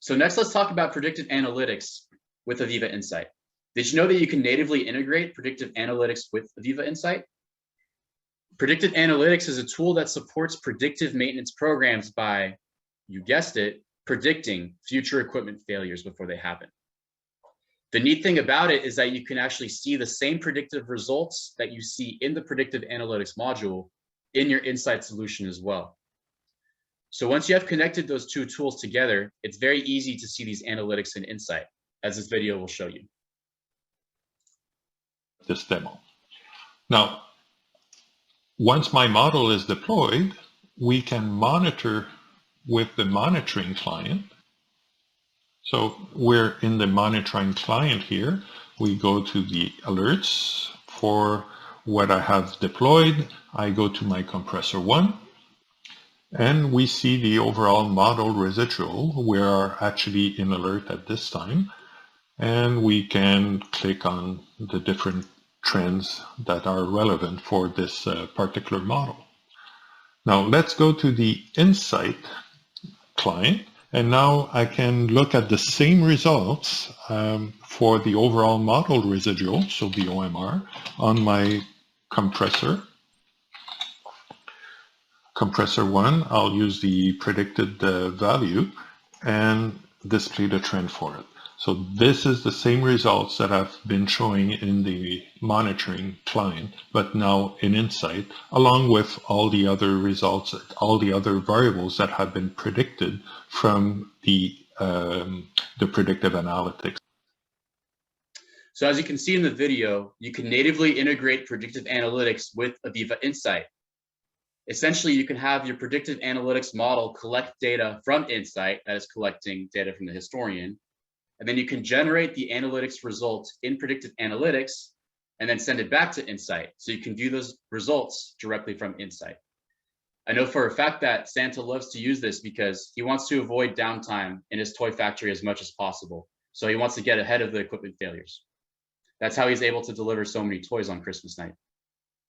So next, let's talk about predictive analytics with AVEVA Insight. Did you know that you can natively integrate predictive analytics with AVEVA Insight? Predictive analytics is a tool that supports predictive maintenance programs by, you guessed it, predicting future equipment failures before they happen. The neat thing about it is that you can actually see the same predictive results that you see in the predictive analytics module in your Insight solution as well. So once you have connected those two tools together, it's very easy to see these analytics in Insight, as this video will show you. This demo. Now, once my model is deployed, we can monitor with the monitoring client. So we're in the monitoring client here. We go to the alerts for what I have deployed. I go to my compressor 1. And we see the overall model residual. We are actually in alert at this time. And we can click on the different trends that are relevant for this particular model. Now let's go to the Insight client. And now I can look at the same results for the overall model residual, so the OMR, on my compressor. Compressor 1, I'll use the predicted value and display the trend for it. So this is the same results that I've been showing in the monitoring client, but now in Insight, along with all the other results, all the other variables that have been predicted from the predictive analytics. So as you can see in the video, you can natively integrate predictive analytics with AVEVA Insight. Essentially, you can have your predictive analytics model collect data from Insight, that is collecting data from the historian, and then you can generate the analytics results in predictive analytics and then send it back to Insight. So you can view those results directly from Insight. I know for a fact that Santa loves to use this because he wants to avoid downtime in his toy factory as much as possible. So he wants to get ahead of the equipment failures. That's how he's able to deliver so many toys on Christmas night.